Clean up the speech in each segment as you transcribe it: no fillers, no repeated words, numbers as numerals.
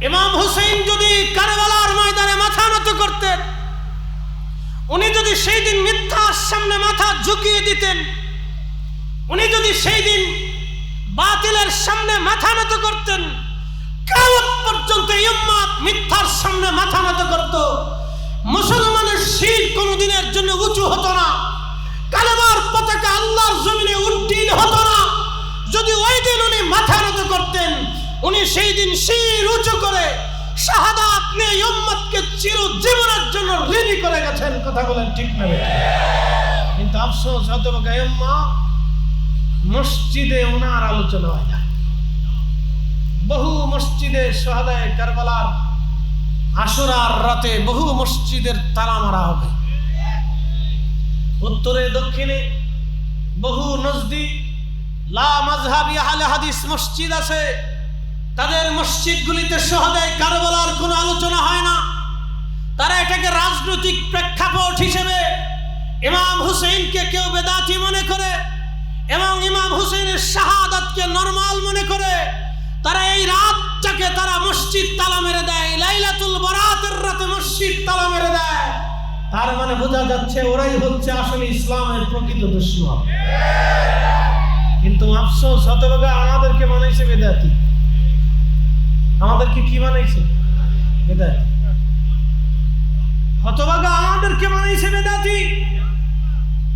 ইমাম হুসাইন যদি কারবালার ময়দানে মাথা নত করতেন, উনি যদি সেই দিন মিথ্যার সামনে মাথা ঝুঁকিয়ে দিতেন, উনি যদি সেই দিন বাতিলের সামনে মাথা নত করতেন, কিয়ামত পর্যন্ত এই উম্মত মিথ্যার সামনে মাথা নত করত। মুসলমানের শির কোনদিনের জন্য উঁচু হতো না, কালেমার পতাকা আল্লাহর জমিনে উড্ডীন হতো না। যদি ওই দিন উনি মাথা নত করতেন, উনি সেই দিন শির উঁচু করে শাহাদাত নিয়ে উম্মতকে চিরজীবনের জন্য ঋণী করে গেছেন। কথা বলেন ঠিক না? কিন্তু আফসোস, হতভাগা উম্মত, মসজিদে ওনার আলোচনা হয় না। বহু মসজিদে শাহাদায়ে কারবালার আশুরার রাতে বহু মসজিদের তালা মারা হবে। উত্তরে দক্ষিণে বহু নজদি লা মাযহাবি আহলে হাদিস মসজিদ আছে, তাদের মসজিদগুলিতে শাহাদায়ে কারবালার কোনো আলোচনা হয় না। তারা এটাকে রাজনৈতিক প্রেক্ষাপট হিসেবে ইমাম হুসাইনকে কেউ বেদাতি মনে করে এবং ইমাম হুসাইনের শাহাদাতকে নরমাল মনে করে তারা এই রাতটাকে তারা মসজিদ তালা মেরে দেয়, লাইলাতুল বারাতের রাতে মসজিদ তালা মেরে দেয়। তার মানে বোঝা যাচ্ছে ওরাই হচ্ছে আসলে ইসলামের প্রকৃত দুশমন। কিন্তু আফসোস, হতভাগা, আমাদেরকে বানাইছে বেদাতি। আমাদেরকে কি বানাইছে? বেদাতি। হতভাগা, আমাদেরকে বানাইছে বেদাতি।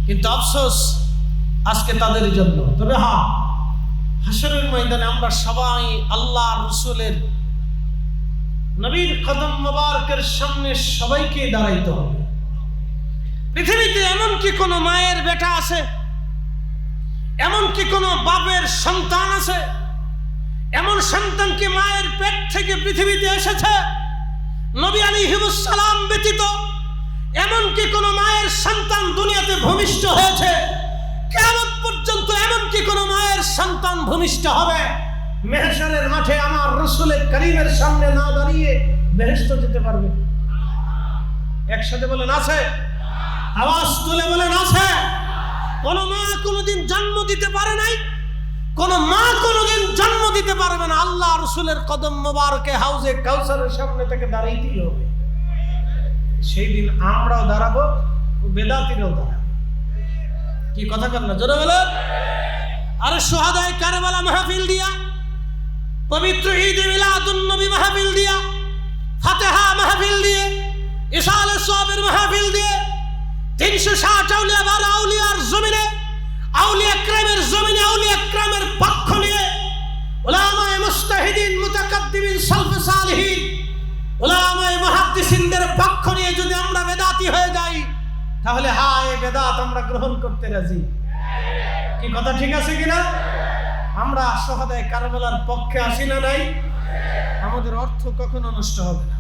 কিন্তু আফসোস আজকে তাদের জন্য। তবে হ্যাঁ, হাশরের ময়দানে আমরা সবাই আল্লাহ রসুলের নবীর কদম মোবারকের সামনে সবাইকে দাঁড়াইতে হবে। পৃথিবীতে এমন কি কোনো মায়ের বেটা আছে? এমন কি কোনো বাপের সন্তান আছে? এমন সন্তান কি মায়ের পেট থেকে পৃথিবীতে এসেছে? নবী আলাইহিস সালাম ব্যতীত এমন কি কোনো মায়ের সন্তান দুনিয়াতে ভূমিষ্ঠ হয়েছে? কিয়ামত পর্যন্ত এমন কি কোনো মায়ের সন্তান ভূমিষ্ঠ হবে মেহশরের মাঠে আমার রাসূলের কারীমের সামনে না দাঁড়িয়ে বেহেশতে যেতে পারবে? একসাথে বলেন আছে? আওয়াজ তুলে বলেন আছে? কোন মা কোনদিন জন্ম দিতে পারে নাই, কোন মা কোনদিন জন্ম দিতে পারবে না। আল্লাহ রাসূলের কদম মোবারকে হাউজে কাউসারের সামনে থেকে দাঁড়াইতেই হবে। সেই দিন আমরাও দাঁড়াবো, বেদাতিরাও দাঁড়াবো। কি কথা বল না? জোরে বলেন। আরে শাহাদায়ে কারবালা মাহফিল দিয়া, পবিত্র ঈদ মিলাদুন নবী মাহফিল দিয়া, ফাতিহা মাহফিল দিয়ে, ইসালে সওয়াবের মাহফিল দিয়ে 360 আউলিয়া বার আউলিয়ার জমিনে, আউলিয়া کرامের জমিনে, আউলিয়া کرامের পক্ষ নিয়ে উলামায়ে মুস্তাহিদিন, মুতাকাদ্দিমিন, সালফে সালিহিন, উলামায়ে মুহাদ্দিসিনদের পক্ষ নিয়ে যদি আমরা বেদাতি হয়ে যাই, তাহলে হ্যাঁ, এই বেদাত আমরা গ্রহণ করতে রাজি। কি কথা ঠিক আছে কিনা? আমরা শাহাদায়ে কারবালার পক্ষে আসি না নাই? আমাদের অর্থ কখনো নষ্ট হবে না।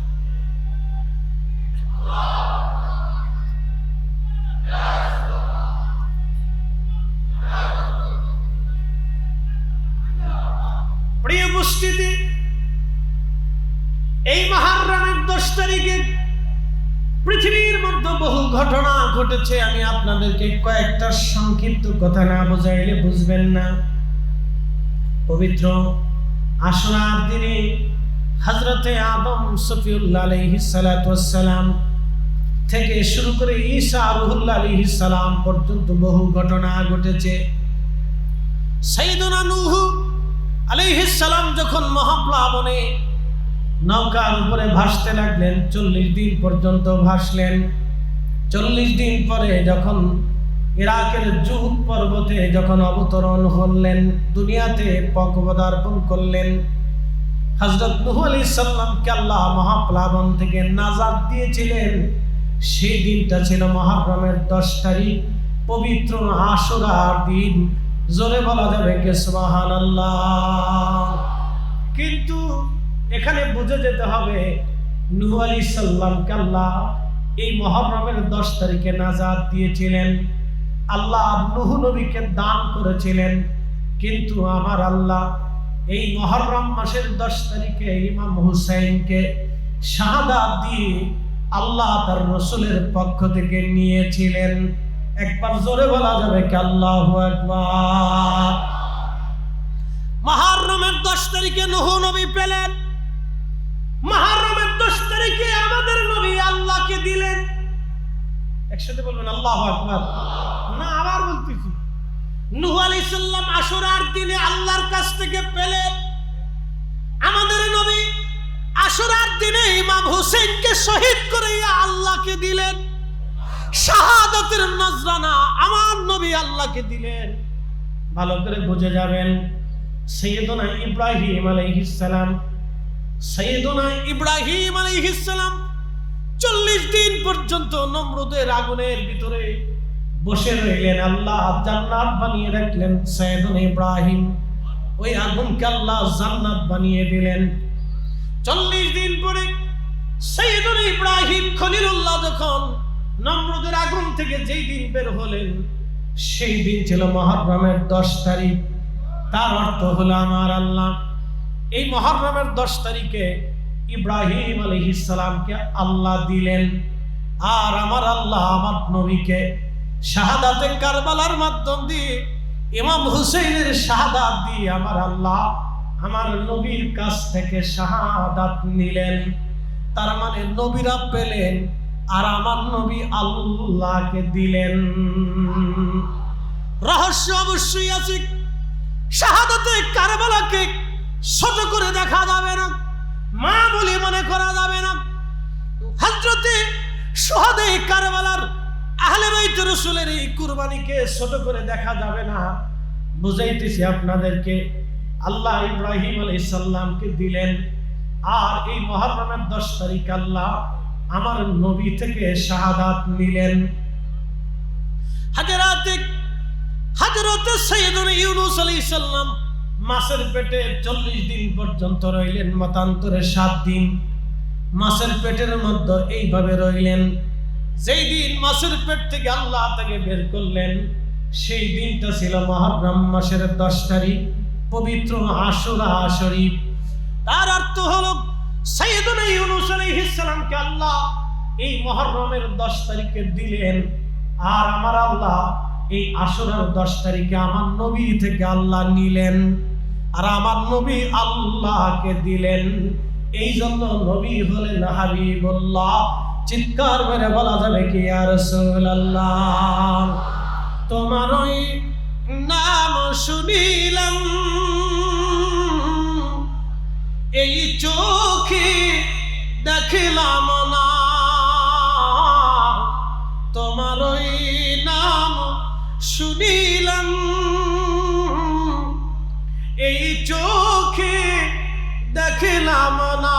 প্রিয় উপস্থিতি, এই মুহররমের 10 তারিখে পৃথিবীর মধ্যে বহু ঘটনা ঘটেছে। আমি আপনাদেরকে কয়েকটা সংক্ষিপ্ত কথা না বোঝাইলে বুঝবেন না। পবিত্র আশুরার দিনে হযরতে আদম সফিউল্লাহ আলাইহিস সালাতু ওয়াস সালাম থেকে শুরু করে ঈসা রূহুল্লাহ আলাইহিস সালাম পর্যন্ত বহু ঘটনা ঘটেছে। সাইয়েদুনা নূহ আলাইহিস সালাম যখন মহাপ্লাবনে নৌকার উপরে ভাসতে লাগলেন, 40 দিন পর্যন্ত ভাসলেন। 40 দিন পরে যখন ইরাকের জুহুদ পর্বতে যখন অবতরণ হলেন, দুনিয়াতে পদার্পণ করলেন, হযরত নূহ আলাইহিস সালামকে আল্লাহ মহাপ্লাবন থেকে নাজাত দিয়েছিলেন। সেই দিনটা ছিল মুহররমের 10 তারিখ, পবিত্র আশুরার দিন। জোরে বলা যাবে কি সুবহানাল্লাহ? কিন্তু এখানে বুঝে যেতে হবে, নূহ আলাইহিস সালামকে আল্লাহ এই মুহররমের 10 তারিখে নাজাত দিয়েছিলেন। আল্লাহ নূহ নবীকে দান করেছিলেন। কিন্তু আমার আল্লাহ এই মুহররম মাসের 10 তারিখে ইমাম হুসাইনকে শাহাদাত দিয়ে আল্লাহ তার রাসূলের পক্ষ থেকে নিয়েছিলেন। একবার জোরে বলা যাবে কি আল্লাহু আকবার? মুহররমের 10 তারিখে নূহ নবী পেলেন একসাথে বলবেন আল্লাহু আকবার। না, আবার বলতেছি, নূহ আলাইহিস সালাম আশুরার দিনে আল্লাহর কাছ থেকে পেলেন। আমাদের নবী আশুরার দিনে ইমাম হুসাইনকে শহীদ করে আল্লাহকে দিলেন। শাহাদাতের নজরানা আমার নবী আল্লাহকে দিলেন। ভালো করে বুঝে যাবেন, সাইয়েদুনা ইব্রাহিম আলাইহিস সালাম, সাইয়েদুনা ইব্রাহিম আলাইহিস সালাম 40 দিন পর্যন্ত নমরুদের আগুনের ভিতরে বসে রইলেন। আল্লাহ জান্নাত বানিয়ে রাখলেন সাইয়েদুনা ইব্রাহিম, ওই আগুনকে আল্লাহ জান্নাত বানিয়ে দিলেন। 40 দিন পরে সাইয়েদুনা ইব্রাহিম খলিলুল্লাহ যখন নমরুদের আগুন থেকে যেই দিন বের হলেন, সেই দিন ছিল মুহররমের 10 তারিখ। তার অর্থ হলো আমার আল্লাহ এই মুহররমের 10 তারিখে ইব্রাহিম আলাইহিস সালামকে আল্লাহ দিলেন, আর আমার আল্লাহ আমার নবীকে শাহাদাতে কারবালার মাধ্যম দিয়ে ইমাম হুসাইনের শাহাদাত দিয়ে আমার আল্লাহ আমার নবীর কাছ থেকে শাহাদাত নিলেন। তার মানে নবীরা পেলেন আর আমার নবী আল্লাহকে দিলেন। রহস্য অবশ্যই আছে। শাহাদাতে কারবালাকে ছোট করে দেখা যাবে না, মা বলে মনে করা যাবে না। হযরতে শুহাদায়ে কারবালার আহলে বাইত রাসূলের এই কুরবানিকে ছোট করে দেখা যাবে না। বুঝাইতেছি আপনাদেরকে, আল্লাহ ইব্রাহিম আলাইহিস সালামকে দিলেন, আর এই মুহররমের 10 তারিখ আল্লাহ আমার নবী থেকে শাহাদাত নিলেন। হযরতে সাইয়েদুনা ইউনূস আলাইহিস সালাম মাছের পেটে 40 দিন পর্যন্ত রইলেন, মতান্তরে 7 দিন মাছের পেটের মধ্যে এইভাবে রইলেন। যেই দিন মাছের পেট থেকে আল্লাহ তাকে বের করলেন, সেই দিনটা ছিল মুহররম মাসের 10 তারিখ, পবিত্র আশুরা শরীফ। তার অর্থ হলো সাইয়েদুনা ইউনূস আলাইহিস সালামকে আল্লাহ এই মুহররমের 10 তারিখে দিলেন, আর আমার আল্লাহ এই আশুরার 10 তারিখে আমার নবী থেকে আল্লাহ নিলেন, আর আমার নবী আল্লাহকে দিলেন। এই জন্য নবী হলেন হাবিবুল্লাহ। চিৎকার মেরে বলা যাবে কি ইয়া রাসূলুল্লাহ, তোমার ওই নাম শুনিলাম এই চোখে দেখলাম না, তোমার ওই নাম শুনিলাম এই চোখে দেখলাম না,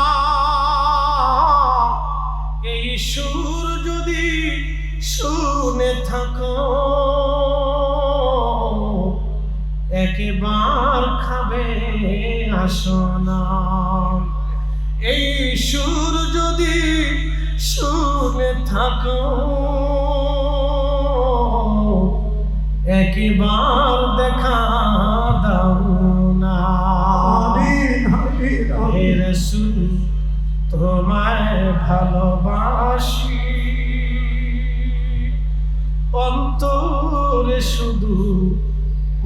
এই সুর যদি শুনে থাকো একবার খাবে আসো না, এই সুর যদি শুনে থাকো একবার দেখা দাও না। হে রাসূল তোমায় ভালোবাসি, অন্তরে শুধু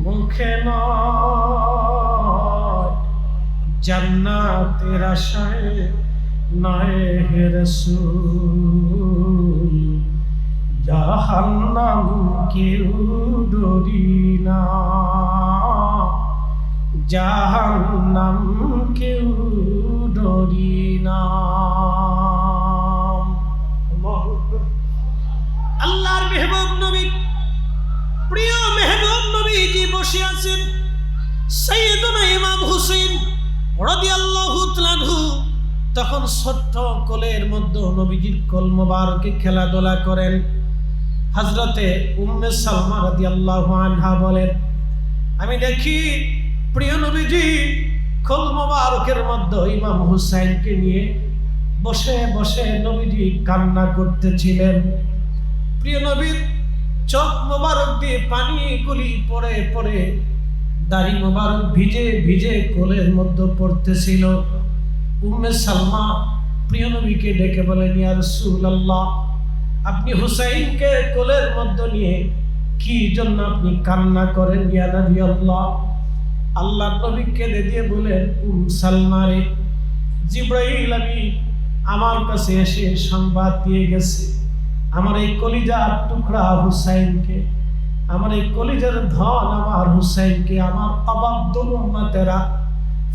মুখে নয়, জান্নাতের আশায় নয় হে রাসূল, জাহান্নাম কেউ ডরি না, জাহান্নাম কেউ ডরি না। আল্লাহর মেহবুব নবী, প্রিয় মেহবুব নবীজি বসে আছেন। সাইয়েদুনা ইমাম হুসাইন রাদিয়াল্লাহু তাআলা আনহু তখন ছোট্ট কোলের মধ্যে নবীজির কোল মোবারকে খেলাধুলা করেন। হযরতে উম্মে সালমা রাদিয়াল্লাহু আনহা বলেন, আমি দেখি প্রিয় নবীজি কোল মোবারকের মধ্যে ইমাম হুসাইনকে নিয়ে বসে বসে নবীজি কান্না করতেছিলেন। প্রিয় নবীর চোখ মোবারক দিয়ে পানি গুলি পড়ে পড়ে দাড়ি মোবারক ভিজে ভিজে কোলের মধ্যে পড়তেছিল। উম্মে সালমা প্রিয় নবীকে ডেকে বলেন, ইয়া রাসূলুল্লাহ, আপনি হুসাইনকে কোলের মধ্যে নিয়ে কি জন্য আপনি কান্না করেন? ইয়া নবী আল্লাহ, আল্লাহ নবী কেঁদে দিয়ে বলেন, সালমা রে, জিবরাইল আমিন আমার কাছে এসে সংবাদ দিয়ে গেছে আমার এই কলিজার টুকরা হুসাইনকে, আমার এই কলিজার ধন আমার হুসাইনকে আমার অবাধ্য উম্মতেরা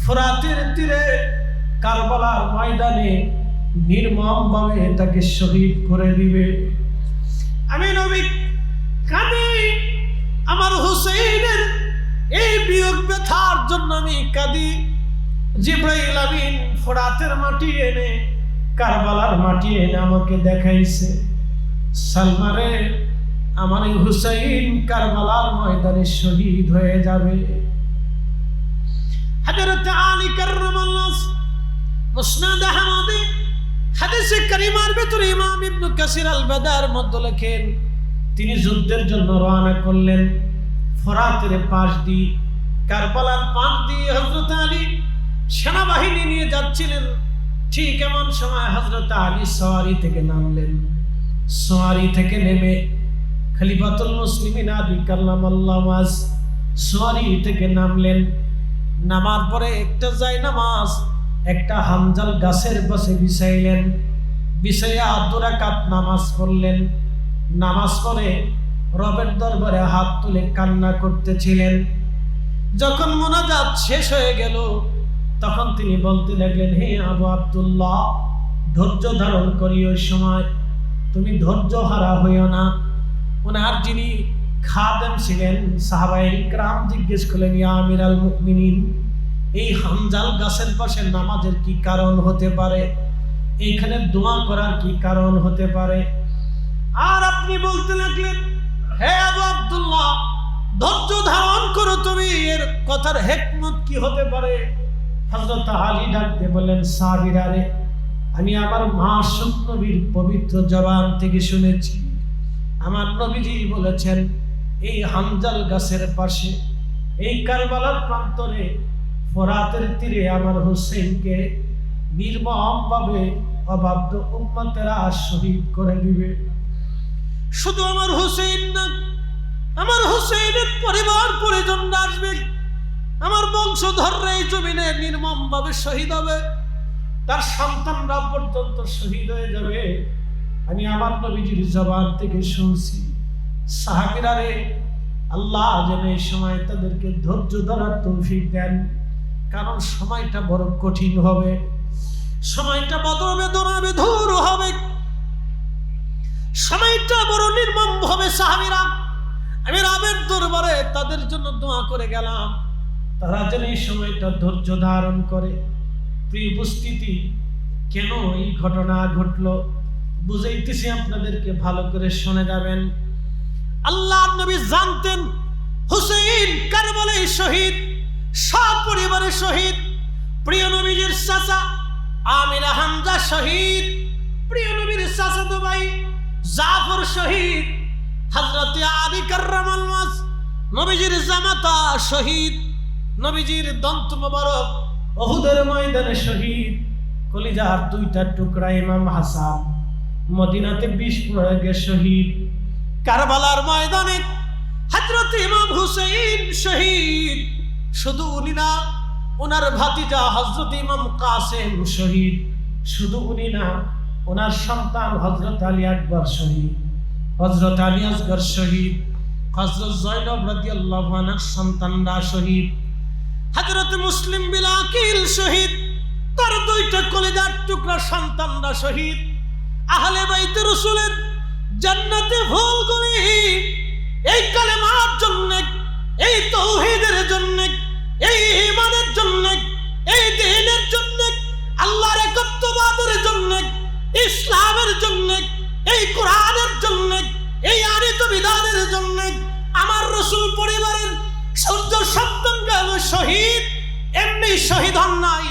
ফোরাতের তীরে কারবালার ময়দানে নির্মমভাবে তাকে শহীদ করে দিবে। আমি নবী কাঁদি, আমার হুসাইনের এই বিয়োগ ব্যথার জন্য আমি কাঁদি। জিবরাইল আমিন ফোরাতের মাটি এনে, কারবালার মাটি এনে আমাকে দেখাইছে, সালমারে আমার এই হুসাইন কারবালার ময়দানে শহীদ হয়ে যাবে। হযরত আলী কাররামাল্লাহ মুসনাদ আহমদে হাদিসে কারিমার ভিতরে ইমাম ইবনে কাসির আল বাদার মধ্যে লেখেন, তিনি যুদ্ধের জন্য রওনা করলেন ফোরাতের পাশ দিয়ে, কারবালার পাশ দিয়ে হযরত আলী সেনাবাহিনী নিয়ে যাচ্ছিলেন। ঠিক এমন সময় হযরত আলী সওয়ারি থেকে নামলেন। সওয়ারি থেকে নেমে খলিফাতুল মুসলিমিন আলী কাররামাল্লাহু ওয়াজ সওয়ারি থেকে নামলেন। নামার পরে একটা জায়নামাজ একটা হামজাল গাছের পাশে বিছাইলেন, বিছাইয়া 2 রাকাত নামাজ পড়লেন। নামাজ পড়ে রবের দরবারে হাত তুলে কান্না করতেছিলেন। যখন মোনাজাত শেষ হয়ে গেল তখন তিনি বলতে লাগলেন, হে আবু আব্দুল্লাহ, ধৈর্য ধারণ করি, ওই সময় তুমি ধৈর্য হারা হইও না। ওনার যিনি খাদেম ছিলেন সাহাবায়ে ইকরাম জিজ্ঞেস করলেন, ইয়া আমিরাল মুমিনিন, এই হামজাল গাছের পাশে নামাজের কি কারণ হতে পারে? এইখানে দোয়া করার কি কারণ হতে পারে? আর আপনি বলতে লাগলেন, হে আবু আব্দুল্লাহ, ধৈর্য ধারণ করো তুমি, এর কথার হিকমত কি হতে পারে? হযরত আলী ডাক দিয়ে বললেন, সাহাবীরা রে, আমি আমার মাসুম নবীর পবিত্র জবান থেকে শুনেছি, আমার নবীজি বলেছেন এই হামজাল গাছের পাশে এই কারবালার প্রান্তরে ফোরাতের তীরে আমার হুসাইনকে নির্মমভাবে অবাধ্য উম্মতেরা শহীদ করে দিবে। শুধু আমার হুসাইন না, আমার হুসাইনের পরিবার পরিজন আসবে, আমার বংশধররা এই জমিনে নির্মমভাবে শহীদ হবে, তার সন্তানরা পর্যন্ত শহীদ হয়ে যাবে। আমি আমার নবীজির জবান থেকে শুনছি। সাহাবীরা রে, আল্লাহ যেন এই সময় তাদেরকে ধৈর্য ধরার তৌফিক দেন, কারণ সময়টা বড় কঠিন হবে, সময়টা বড় বেদনাবে ধূর হবে, সময়টা বড় নির্মম হবে। সাহাবীরা, আমি রবের দরবারে তাদের জন্য দোয়া করে গেলাম, তারা যেন এই সময়টা ধৈর্য ধারণ করে। প্রিয় উপস্থিতি, কেন এই ঘটনা ঘটলো বুঝাইতেছি আপনাদেরকে, ভালো করে শুনে যাবেন। আল্লাহর নবী জানতেন হুসাইন কারবালায় শহীদ, সপরিবারে শহীদ। প্রিয় নবীজির চাচা আমির হামজা শহীদ, প্রিয় নবীর চাচাতো ভাই জাফর শহীদ, হযরত আলী কাররামাল্লাহ নবীজির জামাতা শহীদ, নবীজির দন্ত মোবারক উহুদের ময়দানে শহীদ। কলিজার 2টা টুকরা ইমাম হাসান মদিনাতে 20 প্রয়োগে শহীদ। কারবালার ময়দানে হযরত ইমাম হুসাইন শহীদ। শুধু উনি না, ওনার ভাতিজা হযরত ইমাম কাসেম শহীদ। শুধু উনি না, ওনার সন্তান হযরত আলী আকবর শহীদ, হযরত আলী আসগর শহীদ, হযরত জয়নব রাদিয়াল্লাহু আনহার সন্তানরা শহীদ, হযরত মুসলিম বিন আকিল শহীদ, তার 2টা কলিজার টুকরা সন্তানরা শহীদ। আহলে বাইতে রাসূলের জান্নাতে ফুলগুলি এই কালেমার জন্য, এই তাওহীদের জন্য, এই ঈমানের জন্য, এই দ্বীনের জন্য, আল্লাহর একত্ববাদের জন্য, ইসলামের জন্য, এই কোরআনের জন্য, এই আনিত বিধানের জন্য আমার রাসূল পরিবারের সূর্য সন্তানরা শহীদ। এমনি শহীদ হন নাই,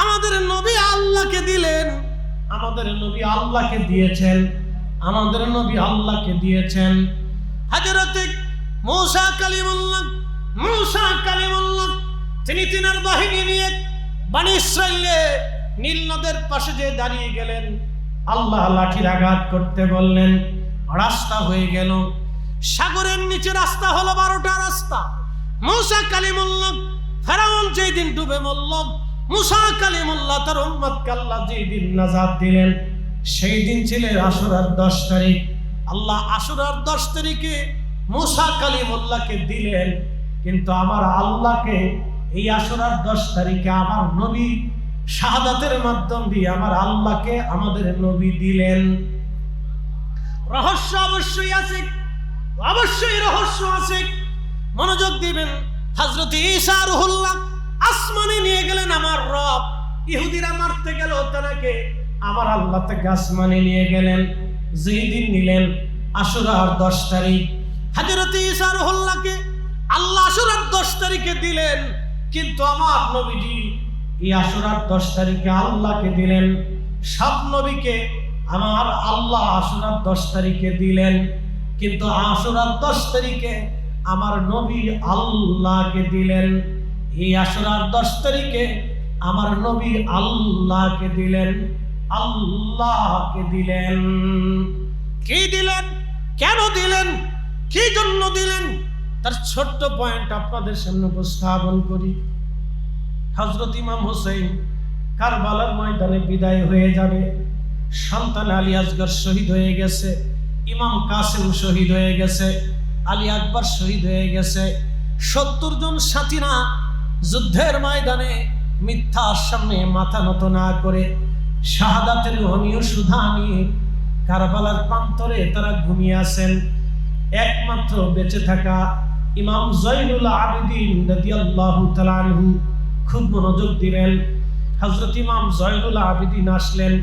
আমাদের নবী আল্লাহকে দিলেন, আমাদের নবী আল্লাহকে দিয়েছেন, আমাদের নবী আল্লাহকে দিয়েছেন। হযরত মূসা কালিমুল্লাহ তিনি তিনার বাহিনী নিয়ে বনী ইসরাইলে নীল নদের পাশে যে দাঁড়িয়ে গেলেন, আল্লাহ লাঠির আঘাত করতে বললেন, রাস্তা হয়ে গেল। সাগরের নিচে রাস্তা হলো 12টা রাস্তা। মূসা কালিমুল্লাহ, ফেরাউন যেই দিন ডুবে মরল, মূসা কালিমুল্লাহ তার উম্মতকে আল্লাহ যেই দিন নাজাত দিলেন, সেই দিন ছিল আশুরার 10 তারিখ। আল্লাহ আশুরার 10 তারিখে মুসা কালিমুল্লাহকে দিলেন, কিন্তু আমার আল্লাহকে এই আশুরার 10 তারিখে আমার নবী শাহাদাতের মাধ্যম দিয়ে আমার আল্লাহকে আমাদের নবী দিলেন। রহস্য অবশ্যই আছে, অবশ্যই রহস্য আছে, মনোযোগ দিবেন। হযরত ঈসা রুহুল্লাহ আসমানে নিয়ে গেলেন আমার রব। ইহুদিরা মারতে গেল তাকে, আমার আল্লাহ তাকে আসমানে নিয়ে গেলেন। যেই দিন নিলেন আশুরার 10 তারিখ, হযরত ঈসা রুহুল্লাহকে আল্লাহ আশুরার 10 তারিখে দিলেন, কিন্তু আমার নবীজি এই আশুরার 10 তারিখে আল্লাহকে দিলেন। সব নবীকে আমার আল্লাহ আশুরার 10 তারিখে দিলেন, কিন্তু আশুরার 10 তারিখে আমার নবী আল্লাহকে দিলেন। এই আশুরার 10 তারিখে আমার নবী আল্লাহকে দিলেন, আল্লাহকে দিলেন। কি দিলেন, কেন দিলেন, কি জন্য দিলেন, তার ছোট্ট পয়েন্ট আপনাদের সামনে উপস্থাপন করি। হযরত ইমাম হোসেন কারবালার ময়দানে বিদায় হয়ে যাবে। সন্তান আলী আসগর শহীদ হয়ে গেছে, ইমাম কাসেম শহীদ হয়ে গেছে, আলী আকবর শহীদ হয়ে গেছে। 70 জন সাথীরা যুদ্ধের ময়দানে মিথ্যার সামনে মাথা নত না করে শাহাদাতের অমীয় সুধা নিয়ে কারবালার প্রান্তরে তারা ঘুমিয়ে আছেন। একমাত্র বেঁচে থাকা ইমাম জয়নুল আবেদিন রাদিয়াল্লাহু তাআলা আনহু, খুব মনোযোগ দিবেন। হযরত ইমাম জয়নুল আবেদিন আসলেন,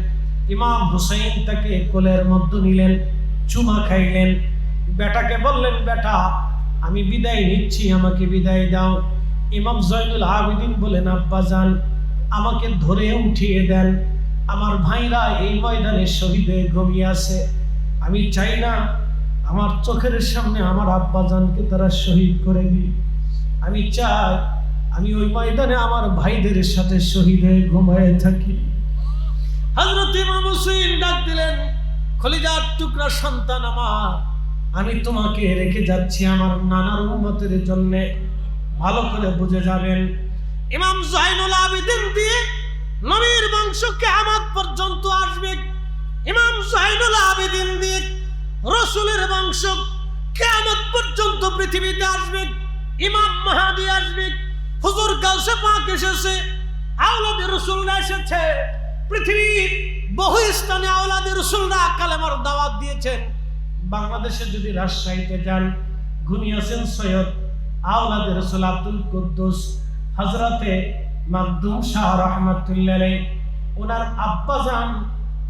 ইমাম হুসাইন তাকে কোলের মধ্যে নিলেন, চুমা খাইলেন। বেটাকে বললেন, বেটা আমি বিদায় নিচ্ছি, আমাকে বিদায় দাও। ইমাম জয়নুল আবেদিন বলেন, আব্বাজান আমাকে ধরে উঠিয়ে দেন, আমার ভাইরা এই ময়দানে শহীদ হয়ে ঘুমিয়ে আছে। আমি চাই না আমার চোখের সামনে আমার আব্বাজানকে তারা শহীদ করে দিই। আমি চাই আমি ওই ময়দানে আমার ভাইদের সাথে শহীদ হয়ে ঘুমিয়ে থাকি। হযরত ইমাম হুসাইন ডাক দিলেন, খলিজার টুকরা সন্তান আমার, আমি তোমাকে রেখে যাচ্ছি আমার নানার উম্মতের জন্য, ভালো করে বুঝে যাবেন। ইমাম জয়নুল আবেদিন দিয়ে নবীর বংশ কিয়ামত পর্যন্ত আসবে। ইমাম জয়নুল আবেদিন দিয়ে রাসূলের বংশ কিয়ামত পর্যন্ত পৃথিবীতে আসবে। ইমাম মাহদী আসবে, হুজুর গাউসে পাক এসেছে, আওলাদে রাসূলরা এসেছে। পৃথিবীর বহু স্থানে আওলাদে রাসূলরা কালেমার দাওয়াত দিয়েছেন। বাংলাদেশে যদি রাজশাহীতে যান, ঘুমিয়েছেন সৈয়দ আওলাদে রাসূল আব্দুল কুদ্দুস হযরতে মাকদুম শাহ রাহমাতুল্লাহ আলাইহি,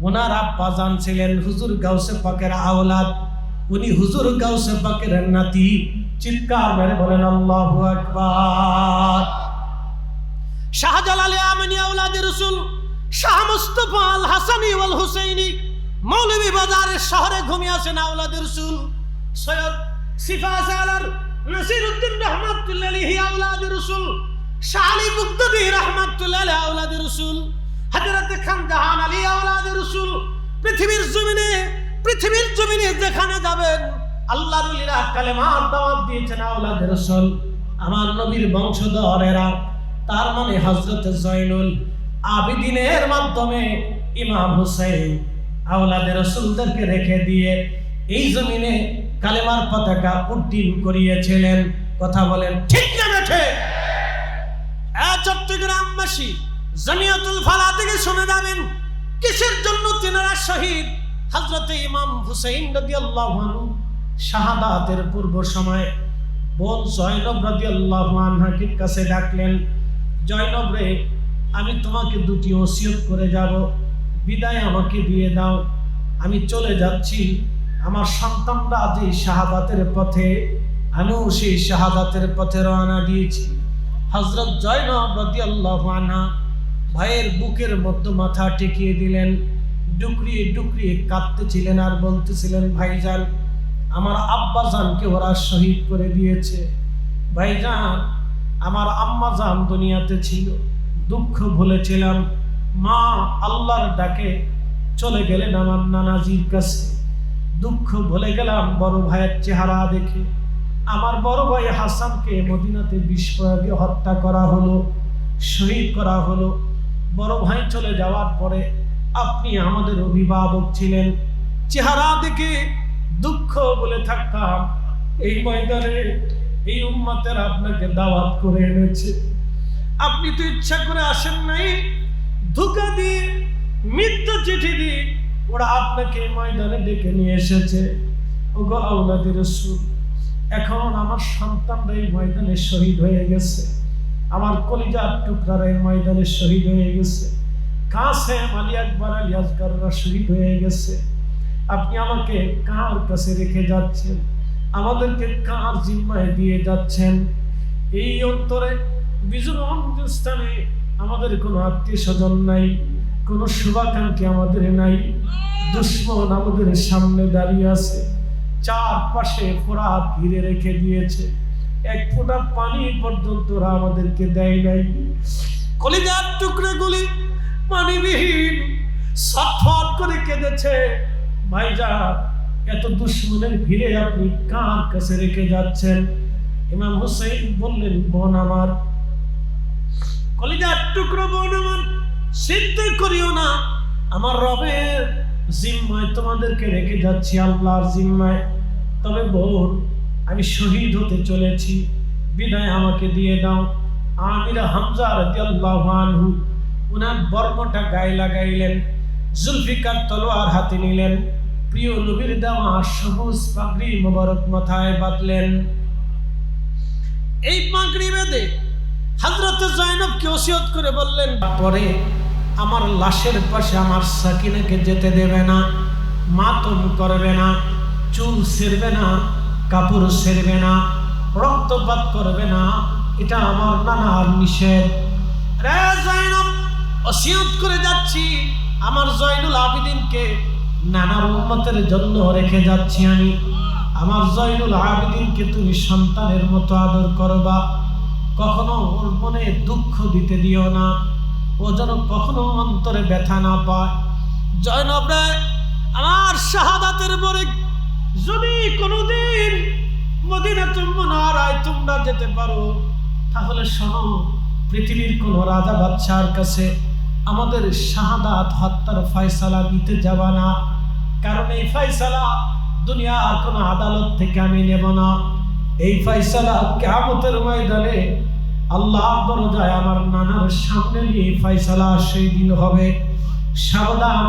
ওনার আব্বাজান ছিলেন হুজুর গাউসে পাকের আওলাদ। উনি হুজুর গাউসে পাকের নাতি। চিৎকার মেরে বলেন আল্লাহু আকবার। শাহজালাল ইয়ামানি আওলাদে রাসূল শাহ মুস্তাফা আল হাসানি ওয়াল হুসাইনি মৌলভী বাজারের শহরে ঘুমিয়ে আছেন আওলাদে রাসূল। সৈয়দ সিফাজালার নাসিরউদ্দিন রাহমাতুল্লাহ আলাইহি আওলাদে রাসূল, শাহ আলী বুগদাদি রাহমাতুল্লাহ আলাইহি আওলাদে রাসূল, হযরত খান জাহান আলী আওলাদে রাসূল। পৃথিবীর জমিনে যেখানে যাবেন আল্লাহর ওলিরা কালেমার দাওয়াত দিয়েছেন আওলাদে রাসূল, আমার নবীর বংশধরেরা। তার মানে হযরত জয়নুল আবেদিনের মাধ্যমে ইমাম হুসাইন আওলাদে রাসূলদেরকে রেখে দিয়ে এই জমিনে কালেমার পতাকা উড্ডীন করিয়েছিলেন। কথা বলেন ঠিক না বেঠে? চট্টগ্রামবাসী জামিয়াতুল ফালাহ থেকে শুনে যাবেন কিসের জন্য তিনারা শহীদ। হযরত ইমাম হুসাইন রাদিয়াল্লাহু আনহু শাহাদাতের পূর্ব সময় বোন জয়নব রাদিয়াল্লাহু আনহাকে কাছে ডাকলেন, জয়নব রে, আমি তোমাকে দুটি ওসিয়ত করে যাব, বিদায় আমাকে দিয়ে দাও, আমি চলে যাচ্ছি। আমার সন্তানরা যে শাহাদাতের পথে, আমিও সেই শাহাদাতের পথে রওনা দিয়েছি। হযরত জয়নব রাদিয়াল্লাহু আনহা ভাইয়ের বুকের মধ্যে মাথা টেকিয়ে দিলেন, ডুকরিয়ে ডুকরিয়ে কাঁদতেছিলেন আর বলতেছিলেন, ভাইজান আমার আব্বাজানকে ওরা শহীদ করে দিয়েছে। ভাইজান আমার আম্মাজান দুনিয়াতে ছিল, দুঃখ ভুলেছিলাম, মা আল্লাহর ডাকে চলে গেলেন আমার নানাজির কাছে, দুঃখ ভুলে গেলাম বড় ভাইয়ের চেহারা দেখে। আমার বড় ভাই হাসানকে মদিনাতে বিষ প্রয়োগে হত্যা করা হলো, শহীদ করা হলো। বড় ভাই চলে যাওয়ার পরে আপনি আমাদের অভিভাবক ছিলেন, চেহারা দেখে দুঃখ বলে থাকতাম, এই ময়দানে এই উম্মতের আপনাকে দাওয়াত করে এনেছে। আপনি তো ইচ্ছা করে আসেন নাই, ধোঁকা দিয়ে মিথ্যা চিঠি দিয়ে ওরা আপনাকে ময়দানে ডেকে নিয়ে এসেছে। ওগো আওলাদে রাসূল, এখন আমার সন্তানরা এই ময়দানে শহীদ হয়ে গেছে, আমার কলিজার টুকরারা এই ময়দানে শহীদ হয়ে গেছে, কাসেম আলী আকবর আলী আসগররা শহীদ হয়ে গেছে। আপনি আমাকে কার কাছে রেখে যাচ্ছেন? আমাদেরকে কার জিম্মায় দিয়ে যাচ্ছেন? এই অন্তরে বিজনন স্থানে আমাদের কোনো আত্মীয় স্বজন নাই, কোনো শুভাকাঙ্ক্ষী আমাদের নাই। দুশ্মন আমাদের সামনে দাঁড়িয়ে আছে, চারপাশে ফোরাত ঘিরে রেখে দিয়েছে, এক ফোঁটা পানি পর্যন্ত ওরা আমাদেরকে দেয় নাই। কলিজার টুকরাগুলি পানিবিহীন ছটফট করে কেঁদেছে। ভাইজান, এত দুশ্মনের ভিড়ে আপনি কার কাছে রেখে যাচ্ছেন? ইমাম হুসাইন বললেন, বোন আমার, কলিজার টুকরো বোন আমার, চিন্তা করিও না, আমার রবের জিম্মায় তোমাদেরকে রেখে যাচ্ছি, আল্লাহর জিম্মায়। তবে বোন, আমি শহীদ হতে চলেছি, বিদায় আমাকে দিয়ে দাও। আমির হামজা রাদিয়াল্লাহু আনহু উনার বর্মটা গায়ে লাগাইলেন, জুলফিকার তলোয়ার হাতে নিলেন, প্রিয় নবীর দেওয়া সবুজ পাগড়ি মোবারক মাথায় বাঁধলেন। এই পাগড়ি বেঁধে হযরত যায়েনবকে ওসিয়ত করে বললেন, পরে আমার লাশের পাশে আমার সাকিনাকে যেতে দেবে না, মাতম করবে না, চুল ছেড়বে না, কাপড় ছেড়বে না, রক্তপাত করবে না, এটা আমার নানার নিষেধ। রে যায়েনব, ওসিয়ত করে যাচ্ছি, আমার জয়নুল আবেদিনকে নানার উম্মতের জন্য রেখে যাচ্ছি আমি। আমার জয়নুল আবেদিনকে তুমি সন্তানের মতো আদর করবা, কখনো ওর মনে দুঃখ দিতে দিও না, ও যেন কখনো অন্তরে ব্যথা না পায়। জয়নব রে, আমার শাহাদাতের পরে যদি কোনোদিন মদিনাতুল মুনাওয়ারায় তোমরা যেতে পারো, তাহলে শোনো, পৃথিবীর কোন রাজা বাদশার কাছে আমাদের শাহাদাত হত্যার ফয়সালা নিতে যাবা না, কারণ এই ফয়সালা দুনিয়ার কোন আদালত থেকে আমি নেব না। এই ফয়সালা কিয়ামতের ময়দানে আল্লাহর দরজায় আমার নানার সামনে নিয়ে ফয়সালা সেই দিন হবে। সাবধান,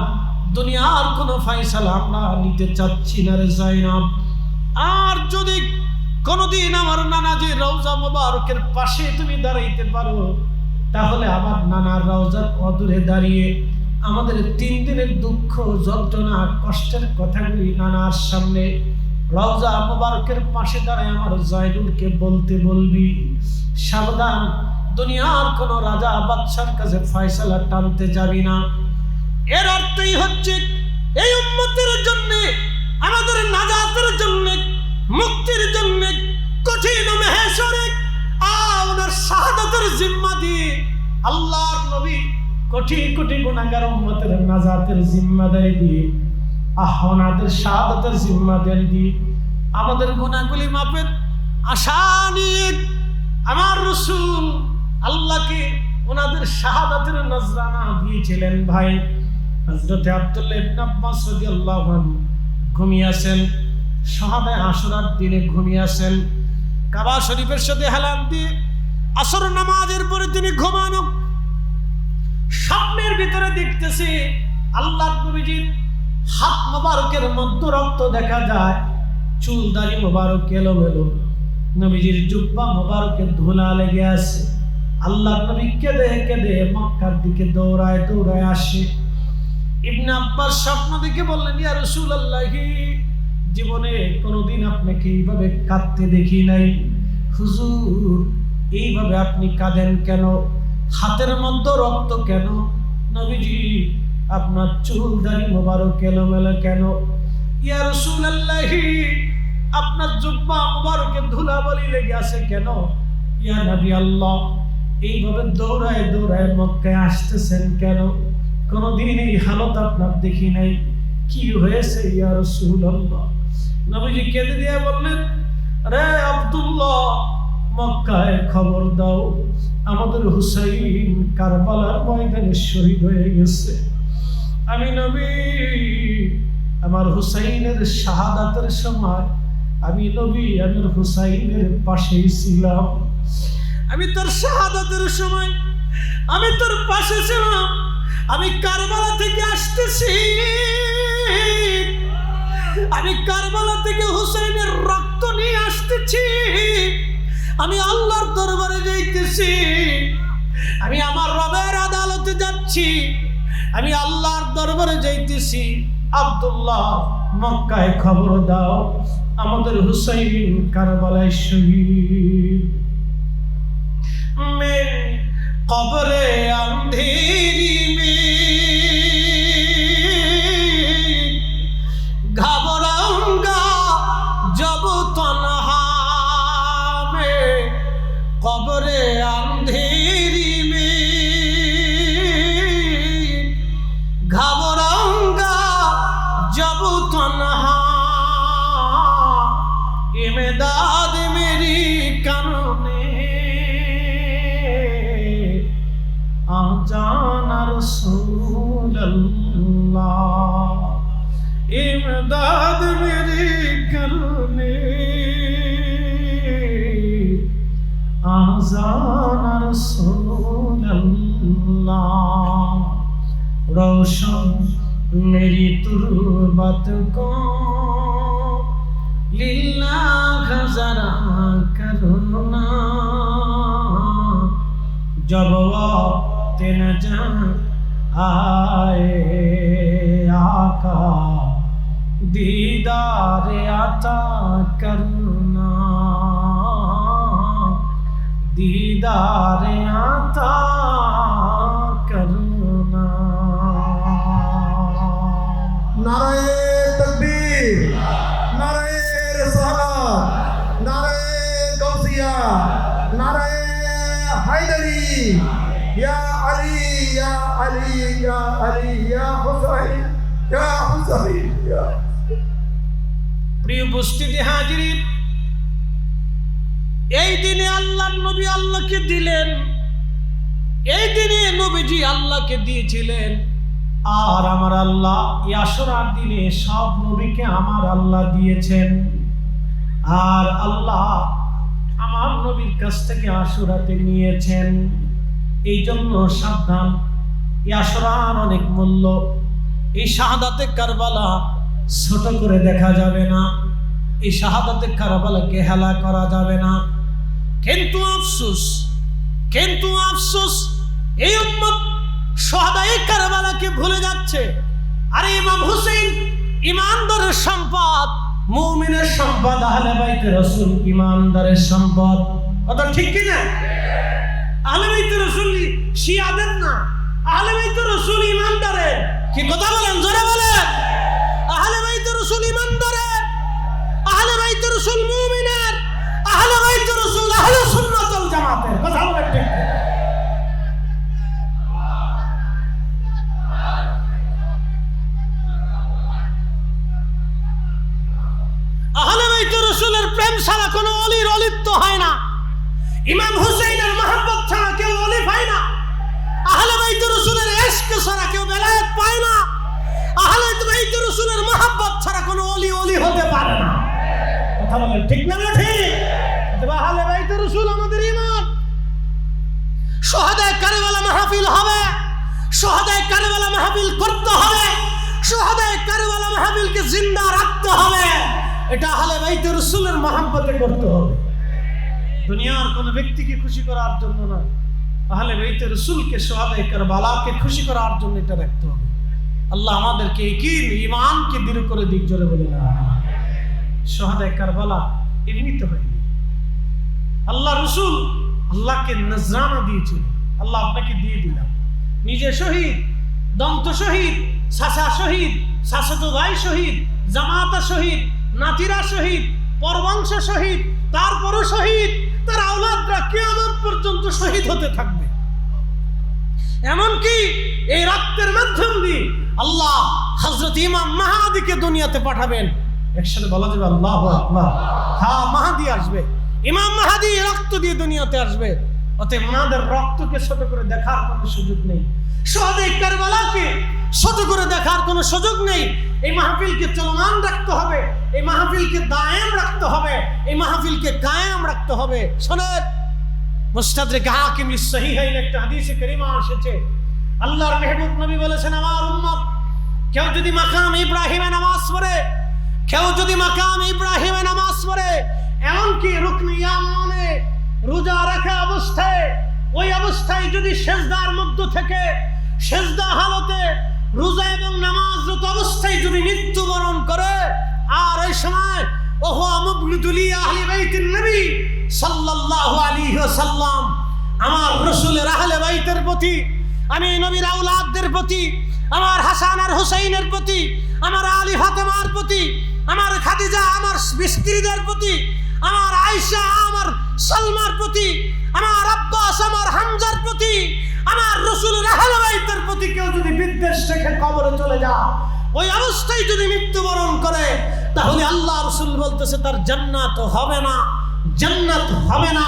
দুনিয়ার কোন ফয়সালা আমরা নিতে চাচ্ছি না রে যায়েনব। আর যদি কোনদিন আমার নানাজি রওজা মোবারকের পাশে তুমি দাঁড়াইতে পারো, তাহলে আমার নানার রওজার অদূরে দাঁড়িয়ে আমাদের 3 দিনের দুঃখ, যন্ত্রণা, কষ্টের কথাগুলি নানার সামনে রওজা মোবারকের পাশে দাঁড়ায় আমার জয়নুলকে বলতে বলবি। সাবধান, দুনিয়ার কোন রাজা বাদশার কাছে ফয়সালা টানতে যাবি না। এর অর্থই হচ্ছে এই উম্মতের জন্য, আমাদের নাজাতের জন্য, মুক্তির জন্য কঠিন মেহেশরে ওনার শাহাদাতের জিম্মা দিয়ে আল্লাহর নবী কোটি কোটি গুনাহগার উম্মতের নাজাতের জিম্মাদারি দিয়ে, ওনাদের শাহাদাতের জিম্মাদারি দিয়ে আমাদের গুনাহগুলি মাপের আশা নিয়ে আমার রাসূল আল্লাহকে ওনাদের শাহাদাতের নজরানা দিয়েছিলেন। ভাই, হযরত আব্দুল্লাহ ইবনে আব্বাস রাদিয়াল্লাহু আনহু ঘুমিয়ে আছেন, শাহাদায়ে আশুরার দিনে ঘুমিয়ে আছেন। কাবা শরীফের সাথে হেলান দিয়ে আসর নামাজের পরে তিনি ঘুমানো, স্বপ্নের ভিতরে দেখতেছে আল্লাহর নবীজির হাত মোবারকের মধ্যে রক্ত দেখা যায়, চুল দাড়ি মোবারক এলোমেলো, নবীজির জুব্বা মোবারকের ধুলা লেগে আছে। আল্লাহর নবী কেঁদে কেঁদে মক্কার দিকে দৌড়ায় দৌড়ায় আসে। ইবনে আব্বাস স্বপ্ন দেখে বললেন, ইয়া রাসূলুল্লাহ, জীবনে কোনোদিন আপনাকে এইভাবে কাঁদতে দেখি নাই। হুজুর, এইভাবে আপনি কাঁদেন কেন? হাতের মধ্যে রক্ত কেন? নবীজি, আপনার চুল দাড়ি মোবারক এলোমেলো কেন? ইয়া রাসূলুল্লাহ, আপনার জুব্বা মোবারকে ধুলাবালি লেগে আছে কেন? ইয়া নবী আল্লাহ, এইভাবে দৌড়ায় দৌড়ায় মক্কায় আসতেছেন কেন? কোনদিন এই হালত আপনার দেখি নাই, কি হয়েছে ইয়া রাসূলুল্লাহ? নবীজি কেঁদে দিয়ে বললেন, রে আব্দুল্লাহ, মক্কায় খবর দাও, আমাদের হুসাইন কারবালার ময়দানে শহীদ হয়ে গেছে। আমি নবী আমার হুসাইনের শাহাদাতের সময় আমি নবী আমার হুসাইনের পাশেই ছিলাম। আমি তোর শাহাদাতের সময় আমি তোর পাশে ছিলাম। আমি কারবালা থেকে আসতেছি, আমি কারবালা থেকে হুসাইনের রক্ত নিয়ে আসতেছি। আমি আল্লাহর দরবারে যাইতেছি, আমি আমার রবের আদালতে যাচ্ছি, আমি আল্লাহর দরবারে যাইতেছি। আব্দুল্লাহ মক্কায় খবর দাও, আমাদের হুসাইন কারবালায় শহীদ। मैं कब्रे अंधेरी में घबराऊंगा जब तन्हा में, कब्रे अंधेरी में घबराऊंगा जब तन्हा, इमदाद मेरी करने जाना रसूल अल्लाह, इमदाद मेरी करने आजाना रसूल अल्लाह। रोशन मेरी तुर्बत को लिल्लाह जरा करना, जब वक्त नजर आए आका दीदार आता करना, दीदार आता करना। नारे तकबीर, नारे रिसालत, नारे गौसिया, नारे हैदरी, या अली या अली या अली या हुसैन या हुसैन या। প্রিয় উপস্থিতি হাজিরিন, এই দিনে আল্লাহর নবী আল্লাহকে দিলেন, এই দিনে নবীজি আল্লাহকে দিয়েছিলেন। আর আমার আল্লাহ আশুরার দিনে সব নবীকে আমার আল্লাহ দিয়েছেন। আর আল্লাহ আমার নবীর কাছ থেকে আশুরাতে নিয়েছেন। এই জন্য সাবধান, আশুরার অনেক মূল্য। এই শাহাদাতে কারবালা ছোট করে দেখা যাবে না, এই শাহাদাতে কারবালাকে হেলা করা যাবে না। কিন্তু আফসোস, কিন্তু আফসোস, এই উম্মত শাহাদায়ে কারবালাকে ভুলে যাচ্ছে। আরে ইমাম হুসাইন ইমানদারের সম্পদ, মুমিনের সম্পদ, আহলে বাইতে রাসূল ইমানদারের সম্পদ। কথা ঠিক কি না? আহলে বাইতে রাসূল শিয়াদের না, আহলে বাইতে রাসূল ইমানদারের। কি কথা বলেন, জোরে বলেন। আহলে বাইতে রাসূল ইমানদারের, আহলে বাইতে রাসূল মুমিনের, আহলে বাইতে রাসূল আহলে সুন্নাত ওয়াল জামাতের। কথা বলেন ঠিক। আহলে বাইতে রাসূলের প্রেম ছাড়া কোনো ওলির অলিত্ব হয় না। ইমাম হুসাইনের মহব্বত ছাড়া কেউ ওলি পায় না। আহলে বাইতে রাসূলের ইশক ছাড়া কেউ বেলায়েত পায় না। আহলে বাইতে রাসূলের মহব্বত ছাড়া কোনো ওলি ওলি হতে পারে না। কথা বলেন ঠিক না ঠিক? তবে আহলে বাইতে রাসূল আমাদের ঈমান। শাহাদায়ে কারবালা মাহফিল হবে, শাহাদায়ে কারবালা মাহফিল করতে হবে, শাহাদায়ে কারবালা মাহফিলকে জিন্দা রাখতে হবে। এটা আহলে বাইতে রাসূলের মহব্বতে করতে হবে, দুনিয়ার কোন ব্যক্তিকে খুশি করার জন্য না। আহলে বাইতে রাসূলকে শাহাদায়ে কারবালাকে খুশি করার জন্য এটা রাখতে হবে। আল্লাহ আমাদেরকে ইয়াকিন ঈমানকে দৃঢ় করে দিক, জোরে বলি না। শাহাদায়ে কারবালা এমনিতে হয়নি। আল্লাহ রাসূল আল্লাহকে নজরানা দিয়েছিল, আল্লাহ আপনাকে দিয়ে দিলাম। নিজে শহীদ, দন্ত শহীদ, চাচা শহীদ, চাচাতো ভাই শহীদ, জামাতা শহীদ, নাতিরা শহীদ, পরবংশ শহীদ, তারপরও শহীদ, তার আওলাদরা কিয়ামত পর্যন্ত শহীদ হতে থাকবে। এমনকি এই রক্তের মাধ্যম দিয়ে আল্লাহ হযরত ইমাম মাহদীকে দুনিয়াতে পাঠাবেন। একসাথে বলা যাবে আল্লাহু আকবার। হ্যাঁ, মাহদী আসবে, ইমাম মাহদী রক্ত দিয়ে দুনিয়াতে আসবে। অতএব ওনাদের রক্তকে ছোট করে দেখার কোনো সুযোগ নেই, শাহাদায়ে কারবালাকে ছোট করে দেখার কোনো সুযোগ নেই। এই মাহফিলকে চলমান রাখতে হবে, এই মাহফিলকে দায়েম রাখতে হবে, এই মাহফিলকে কায়েম রাখতে হবে। শোনেন, মুস্তাদরিক হাকিম লিসহিহাইন একটা হাদিসে কারিমা এসেছে, আল্লাহর মেহবুব নবী বলেছেন, আমার উম্মত কেউ যদি মাকাম ইব্রাহিমে নামাজ পড়ে, কেউ যদি মাকাম ইব্রাহিমে নামাজ পড়ে, এমনকি রুকনে ইয়ামানে রোজা রাখা অবস্থায়, ওই অবস্থায় যদি সেজদার মধ্য থেকে সেজদা হালতে রোজা এবং নামাজরত অবস্থায় যদি মৃত্যুবরণ করে, আর এই সময় ওহো মুবলিদুলি আহলি বাইতিন নবী সাল্লাল্লাহু আলাইহি ওয়াসাল্লাম, আমার রাসূলের আহলে বাইতের প্রতি, আমি নবীর আওলাদদের প্রতি, আমার হাসান আর হুসাইনের প্রতি, আমার আলী ফাতেমার প্রতি, আমার খাদিজা আমার স্ত্রীদের প্রতি, আমার আয়েশা আমার সালমার প্রতি, আমার আব্বাস আমার হামজার প্রতি, আমার রাসূলের আহলে বাইতের প্রতি কেউ যদি বিদ্বেষ রেখে কবরে চলে যায়, ওই অবস্থায় যদি মৃত্যুবরণ করে, তাহলে আল্লাহ রাসূল বলতেছে তার জান্নাত হবে না, জান্নাত হবে না,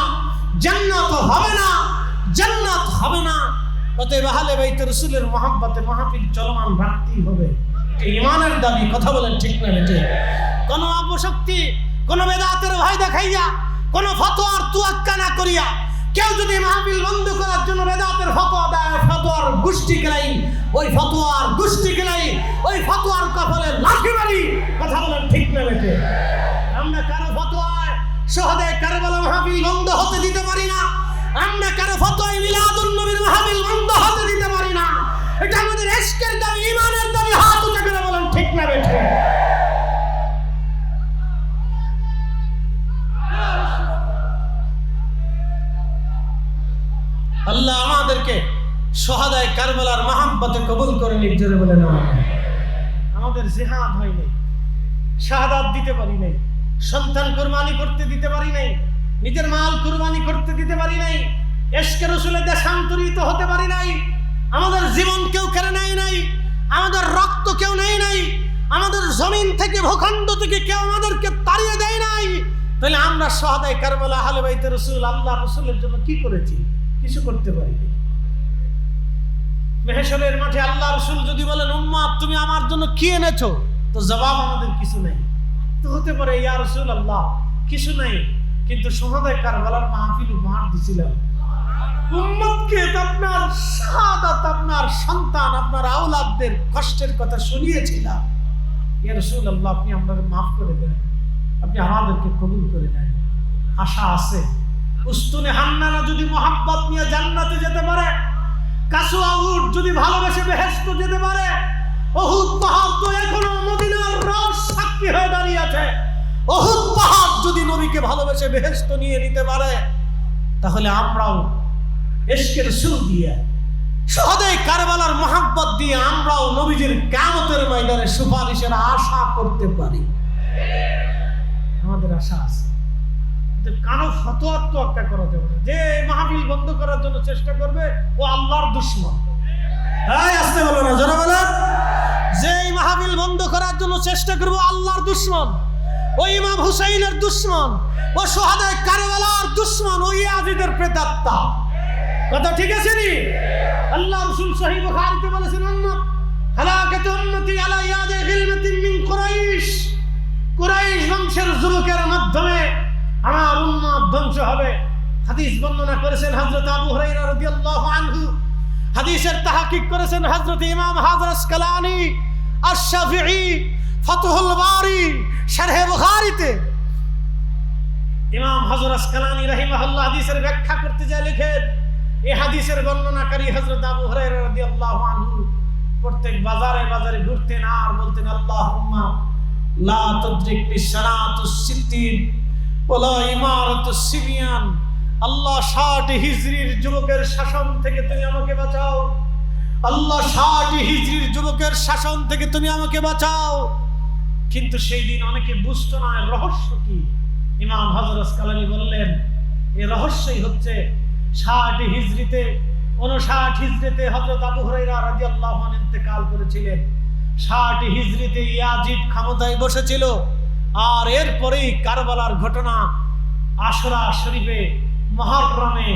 জান্নাত হবে না, জান্নাত হবে না। অতএব আহলে বাইত রাসূলের মহব্বতে মাহফিল চলমান রাখতেই হবে। এটা ঈমানের দাবি, কথা বলেন ঠিক না বেঠিক? কোন অপশক্তি, কোন বেদাতের ভয় দেখাইয়া, কোন ফতোয়ার তুয়াক্কা না করিয়া কেউ যদি মাহফিল বন্ধ করার জন্য বেদাতের ফতোয়া দেয়, ফতোয়ার গোষ্ঠী গেলাই, ওই ফতোয়ার গোষ্ঠী গেলাই, ওই ফতোয়ার কপালে লাঠি মারি। কথা বলেন ঠিক না বেঠিক? আমরা কারো ফতোয়ায় শহীদে কারবালা মাহফিল বন্ধ হতে দিতে পারি না, আমরা কারো ফতোয়ায় মিলাদুন নবীর মাহফিল বন্ধ হতে দিতে পারি না। এটা আমাদের ইশকের দাবি, ঈমানের দাবি। হাত উঁচু করে বলেন ঠিক না বেঠিক? আল্লাহ আমাদেরকে শহাদায়ে কারবালার মহব্বতে কবুল করে নিন। জোরে বলেন আমিন। আমাদের জিহাদ হয় নাই, শাহাদাত দিতে পারি নাই, সন্তান কুরবানি করতে দিতে পারি নাই, নিজের মাল কুরবানি করতে দিতে পারি নাই, ইশকে রাসূলের দেশান্তরিত হতে পারি নাই, আমাদের জীবন কেউ কেড়ে নেয় নাই, আমাদের রক্ত কেউ নেয় নাই, আমাদের জমিন থেকে ভূখণ্ড থেকে কেউ আমাদেরকে তাড়িয়ে দেয় নাই। তাহলে আমরা শহাদায়ে কারবালা আহলে বাইতে রাসূল আল্লাহ রাসূলের জন্য কি করেছি? কিছু করতে পারিনি। মেহশরের মাঠে আল্লাহ রাসূল যদি বলেন, উম্মত তুমি আমার জন্য কি এনেছো, তো জবাব আমাদের কিছু নাই। তো হতে পারে ইয়া রাসূলুল্লাহ কিছু নাই, কিন্তু শহাদায়ে কারবালার মাহফিল উপহার দিছিলাম উম্মতকে, আপনার শাহাদাত, আপনার সন্তান, আপনার আওলাদদের কষ্টের কথা শুনিয়েছিলাম। ইয়া রাসূলুল্লাহ আপনি আমাদের মাফ করে দেন, আপনি আমাদেরকে কবুল করে নেন। আশা আছে উস্তুনে হান্নানা যদি মোহাব্বত নিয়ে জান্নাতে যেতে পারে, কাসুয়া উট যদি ভালোবেসে বেহেশতে যেতে পারে, উহুদ পাহাড় তো এখনো মদিনার রস সাক্ষী হয়ে দাঁড়িয়ে আছে। উহুদ পাহাড় যদি নবীকে ভালোবেসে বেহেশতে নিয়ে নিতে পারে, তাহলে আমরাও ইশকে রাসূল দিয়ে, শহাদায়ে কারবালার মহব্বত দিয়ে আমরাও নবীজির কিয়ামতের ময়দানে সুপারিশের আশা করতে পারি। আমাদের আশা আছে। কারো ফতোয়ার তোয়াক্কা করা যাবে না। যে মাহফিল বন্ধ করার জন্য চেষ্টা করবে ও আল্লাহর দুশমন। এই আসতে বলো না, জোরে বলেন। যে মাহফিল বন্ধ করার জন্য চেষ্টা করবে আল্লাহর দুশমন, ও ইমাম হুসাইনের দুশমন, ও শহাদায়ে কারবালার দুশমন, ও ইয়াজিদের প্রেতাত্মা। কথা ঠিক আছে নি? আল্লাহ রাসূল সহিহ বুখারীতে বলেছেন, উম্মত হালাকাতু উম্মতি আলা ইয়াদি গিলমাতিন মিন কুরাইশ। কুরাইশ বংশের যুবকের মাধ্যমে আমার উম্মত ধ্বংস হবে। হাদিস বর্ণনা করেছেন হযরত আবু হুরায়রা রাদিয়াল্লাহু আনহু, হাদিসের তাহকিক করেছেন হযরত ইমাম হাজার আসকালানী আশ-শাফিঈ ফাতহুল বারী শারহে বুখারীতে। ইমাম হাজার আসকালানী রাহিমাহুল্লাহ হাদিসের ব্যাখ্যা করতে যায় লিখেন, এই হাদিসের বর্ণনাকারী হযরত আবু হুরায়রা রাদিয়াল্লাহু আনহু প্রত্যেক বাজারে বাজারে ঘুরতেন আর বলতেন, আল্লাহুম্মা লা তুদরিক বিশরাতুস সিদ্দিন ওয়ালা ইমারাতুস সিবিয়ান। আল্লাহ 60 হিজরির যুবকের শাসন থেকে তুমি আমাকে বাঁচাও, আল্লাহ 60 হিজরির যুবকের শাসন থেকে তুমি আমাকে বাঁচাও। কিন্তু সেই দিন অনেকে বুঝতো না রহস্য কি। ইমাম হাজার আসকালানী বললেন, এই রহস্যই হচ্ছে 60 হিজরিতে 59 হিজরিতে হযরত আবু হুরায়রা রাদিয়াল্লাহু আনহু ইন্তেকাল করেছিলেন। 60 হিজরিতে ইয়াজিদ ক্ষমতায় বসেছিল, আর এরপরেই কারবালার ঘটনা, আশুরা শরীফে মুহররমে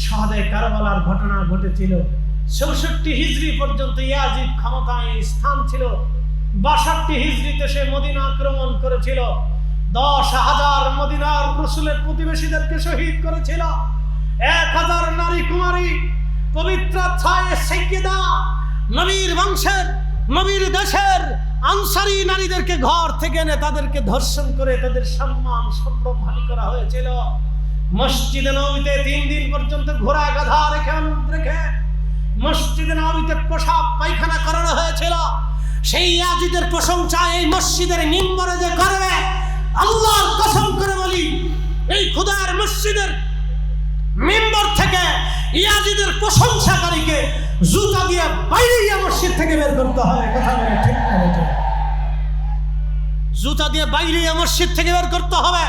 শহাদায়ে কারবালার ঘটনা ঘটেছিল। 64 হিজরি পর্যন্ত ইয়াজিদ ক্ষমতায় স্থান ছিল। 62 হিজরিতে সে মদিনা আক্রমণ করেছিল, 10,000 মদিনার রাসূলের প্রতিবেশীদেরকে শহীদ করেছিল, 1000 নারী কুমারী পবিত্র ছায়ে সাইয়্যিদা নবীর বংশের নবীর দেশের আনসারী নারীদেরকে ঘর থেকে এনে তাদেরকে ধর্ষণ করে তাদের সম্মান সম্ভ্রম হানি করা হয়েছিল। মসজিদে নববীতে 3 দিন পর্যন্ত ঘোড়া গাধা রেখে মসজিদে নববীতে পেশাব পায়খানা করানো হয়েছিল। সেই ইয়াজিদের প্রশংসা এই মসজিদের মিম্বরে যে করবে, আল্লাহর কসম করে বলি, এই খোদার মসজিদের মিম্বর থেকে ইয়াজিদের প্রশংসাকারীকে জুতা দিয়ে বাইরে মসজিদ থেকে বের করতে হবে। কথা বলে ঠিক না? জুতা দিয়ে বাইরে মসজিদ থেকে বের করতে হবে,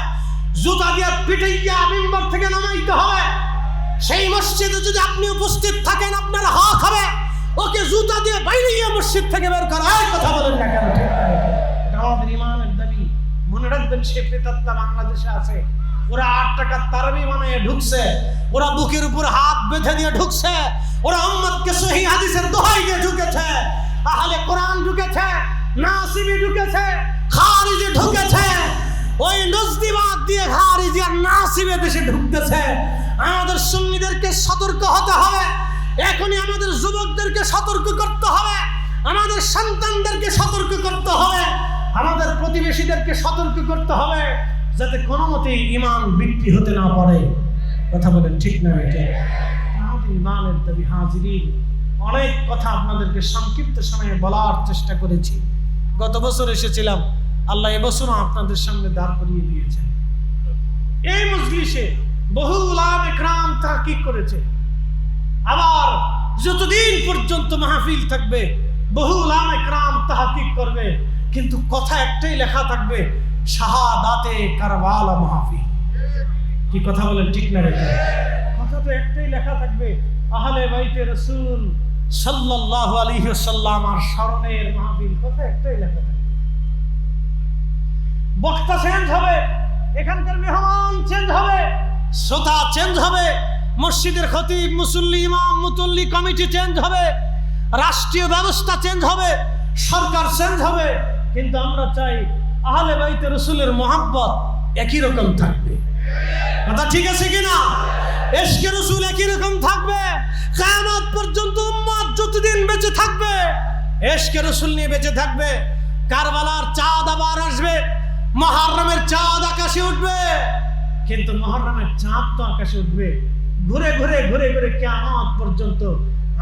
জুতা দিয়ে পিটাইয়া মিম্বর থেকে নামাইতে হবে। সেই মসজিদে যদি আপনি উপস্থিত থাকেন, আপনার হক হবে ওকে জুতা দিয়ে বাইরে মসজিদ থেকে বের করা। কথা বলেন না কেন? ঠিক না? এটা আমাদের ইমানের দাবি। মনে রাখবেন, সে প্রেতাত্মা বাংলাদেশে আছে। ওরা 8 টাকার তারাবি বানিয়ে ঢুকছে, ওরা বুকের উপর হাত বেঁধে দিয়ে ঢুকছে, ওরা উম্মতকে সহিহ হাদিসের দোহাই দিয়ে ঢুকেছে, আহলে কোরআন ঢুকেছে, নাসিবি ঢুকেছে, খারিজি ঢুকেছে, ওই নজদিবাদ দিয়ে খারিজি আর নাসিবে দেশে ঢুকতেছে। আমাদের সুন্নিদেরকে সতর্ক হতে হবে, এখনই আমাদের যুবকদেরকে সতর্ক করতে হবে, আমাদের সন্তানদেরকে সতর্ক করতে হবে, আমাদের প্রতিবেশীদেরকে সতর্ক করতে হবে, যাতে কোনো মতেই ইমান বিক্রি হতে না পারে। কথা বলেন ঠিক না? এটা আমাদের ইমানের দাবি। হাজিরিন, অনেক কথা আপনাদেরকে সংক্ষিপ্ত সময়ে বলার চেষ্টা করেছি। গত বছর এসেছিলাম, আল্লাহ এবছরও আপনাদের সামনে দাঁড় করিয়ে দিয়েছেন। এই মজলিসে বহু উলামা ইকরাম তাহকিক করেছে, আবার যতদিন পর্যন্ত মাহফিল থাকবে বহু উলামা ইকরাম তাহকিক করবে, কিন্তু কথা একটাই লেখা থাকবে, শাহাদাতে কারবালা মাহফিল। কি কথা বলেন ঠিক না? কথা তো একটাই লেখা থাকবে, আহলে বাইতে রাসূল সাল্লাল্লাহু আলাইহি ওয়াসাল্লাম আর স্মরণের মাহফিল। কথা একটাই লেখা থাকবে। বক্তা চেঞ্জ হবে, এখানকার মেহমান চেঞ্জ হবে, শ্রোতা চেঞ্জ হবে, মসজিদের খতিব, মুসল্লি, ইমাম, মুতল্লি কমিটি চেঞ্জ হবে, রাষ্ট্রীয় ব্যবস্থা চেঞ্জ হবে, সরকার চেঞ্জ হবে, কিন্তু আমরা চাই আহলে বাইতে রাসূলের মহব্বত একই রকম থাকবে। কথা ঠিক আছে কিনা? ইশকে রাসূল একই রকম থাকবে। কিয়ামত পর্যন্ত উম্মত যতদিন বেঁচে থাকবে ইশকে রাসূল নিয়ে বেঁচে থাকবে। কারবালার চাঁদ আবার আসবে, মুহররমের চাঁদ আকাশে উঠবে, কিন্তু মুহররমের চাঁদ তো আকাশে উঠবে, ঘুরে ঘুরে ঘুরে ঘুরে কিয়ামত পর্যন্ত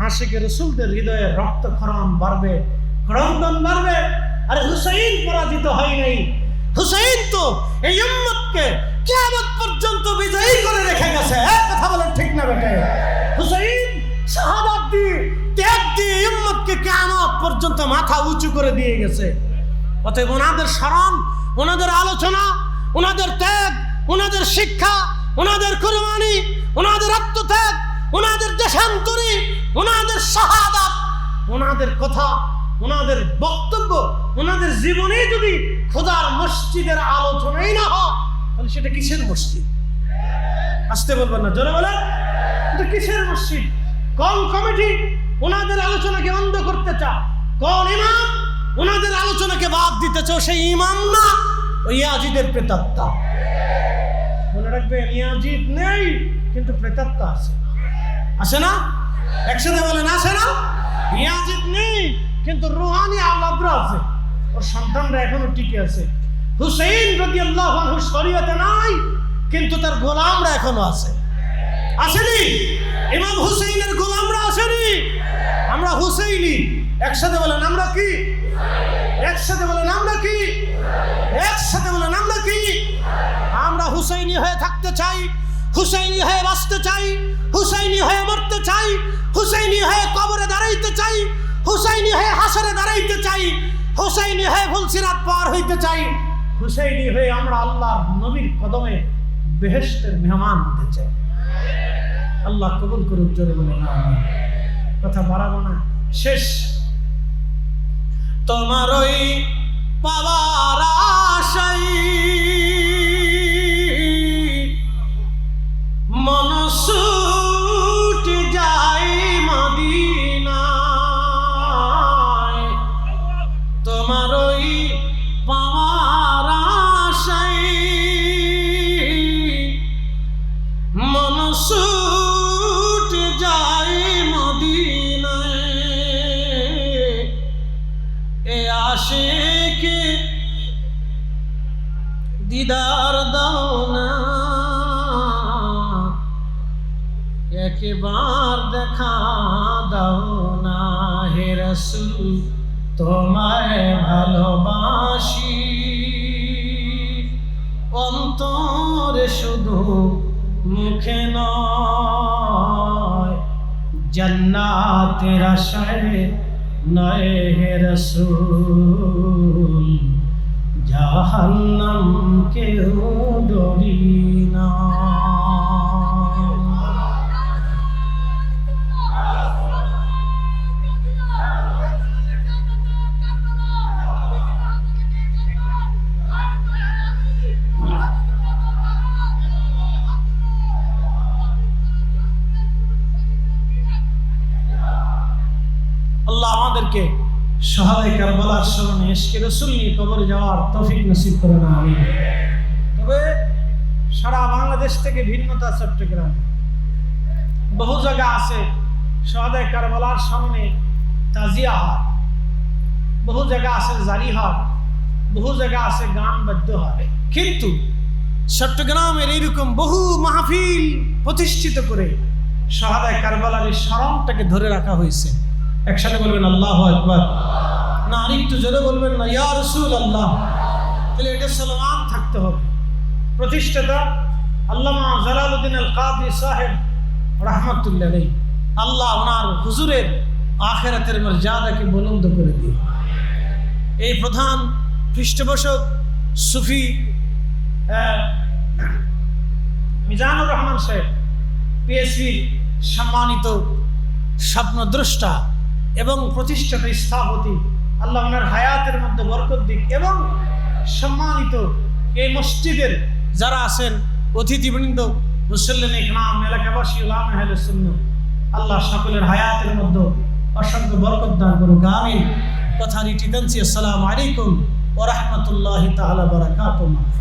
আশিকে রাসূলদের হৃদয়ে রক্তক্ষরণ বাড়বে, ক্রন্দন বাড়বে। আরে হুসাইন পরাজিত হয় নাই, হুসাইন তো এই উম্মতকে কিয়ামত পর্যন্ত বিজয়ী করে রেখে গেছে। কথা বলেন ঠিক না বেটা? হুসাইন শাহাদাত দিয়ে ত্যাগ দিয়ে উম্মতকে কিয়ামত পর্যন্ত মাথা উঁচু করে দিয়ে গেছে। অতএব ওনাদের স্মরণ, ওনাদের আলোচনা, ওনাদের ত্যাগ, ওনাদের শিক্ষা, ওনাদের কুরবানি, ওনাদের আত্মত্যাগ, ওনাদের দেশান্তরী, ওনাদের শাহাদাত, ওনাদের কথা, ওনাদের বক্তব্য, ওনাদের জীবনে যদি খোদার মসজিদের আলোচনাই না হয়, তাহলে সেটা কিসের মসজিদ? আসতে বলবেন না, জোরে বলেন, এটা কিসের মসজিদ? কোন কমিটি ওনাদের আলোচনাকে বন্ধ করতে চায়? কোন ইমাম ওনাদের আলোচনাকে বাদ দিতে চাও? সেই ইমাম না, ওই ইয়াজিদের প্রেতাত্মা। মনে রাখবেন, ইয়াজিদ নেই কিন্তু প্রেতাত্মা আছে। আসে না? একসাথে বলেন, আসে না? ইয়াজিদ নেই কিন্তু রুহানি আওলাদরা আছে, ওর সন্তানরা এখনো টিকে আছে। হুসাইন রাদিয়াল্লাহু আনহু শরীয়তে নাই কিন্তু তার গোলামরা এখনো আছে। আসেনি? ইমাম হুসাইনের গোলামরা আসেনি? আমরা হুসাইনি। একসাথে বলেন, আমরা কি? একসাথে বলেন, আমরা কি? একসাথে বলেন, আমরা কি? আমরা হুসাইনি হয়ে থাকতে চাই, হুসাইনি হয়ে বাঁচতে চাই, হুসাইনি হয়ে মরতে চাই, হুসাইনি হয়ে কবরে দাঁড়াইতে চাই, হুসাইনি হয়ে হাসরে দাঁড়াইতে চাই, হুসাইনি হয়ে ফুলসিরাত পার হইতে চাই, হুসাইনি হয়ে আমরা আল্লাহর নবীর কদমে বেহেশতের মেহমান হতে চাই। আল্লাহ কবুল করুক, জোরে বলেন আমিন। কথা বাড়াবো না, শেষ। তোমার ওই পাওয়ার আশাই মন ছুটে যায় মদিনায়, তোমার ওই পাওয়ার আশায় মন ছুটে যায় মদিনায়। এ আশিকে দিদার দাও না, একবার দেখা দাও না। হে রাসূল তোমায় ভালোবাসি, অন্তরে শুধু মুখে নয়, জান্নাতের আশায় নয় হে রাসূল, জাহান্নাম কেউ ডরি না। আল্লাহ আমাদেরকে শাহাদায়ে কারবালার স্মরণে ইশকে রাসূল নিয়ে কবরে যাওয়ার তৌফিক নসিব করুন, আমিন। তবে সারা বাংলাদেশ থেকে ভিন্নতা চট্টগ্রাম, বহু জায়গা আছে শাহাদায়ে কারবালার সামনে তাজিয়া হয়, বহু জায়গা আছে জারি হয়, বহু জায়গা আছে গান বাদ্য হয়। কিন্তু চট্টগ্রামের এইরকম বহু মাহফিল প্রতিষ্ঠিত করে শাহাদায়ে কারবালার এই স্মরণটাকে ধরে রাখা হয়েছে। একসাথে বলবেন আল্লাহু আকবার, না আরেকটু জোরে বলবেন না ইয়া রাসূলুল্লাহ। তাহলে এটা সালাম থাকতে হবে। প্রতিষ্ঠাতা আল্লামা জালালউদ্দিন আল কাদরি সাহেব রাহমাতুল্লাহ আলাইহি, আল্লাহ ওনার হুজুরের আখিরাতের মর্যাদাকে বুলন্দ করে দিন। এই প্রধান পৃষ্ঠপোষক সুফি মিজানুর রহমান সাহেব, পিএসসি সম্মানিত স্বপ্নদ্রষ্টা এবং প্রতিষ্ঠাতা স্থপতি, আল্লাহ ওনার হায়াতের মধ্যে বরকত দিক। এবং সম্মানিত এই মসজিদের যারা আছেন অতিথিবৃন্দ, মুসল্লিন ইকরাম, এলাকাবাসী, উলামা আহলে সুন্নাহ, আল্লাহ সকলের হায়াতের মধ্যে অসংখ্য বরকত দান করুক, আমিন। কথা রিটি টানছি। আসসালামু আলাইকুম ওয়া রাহমাতুল্লাহি তাআলা ওয়া বারাকাতুহু।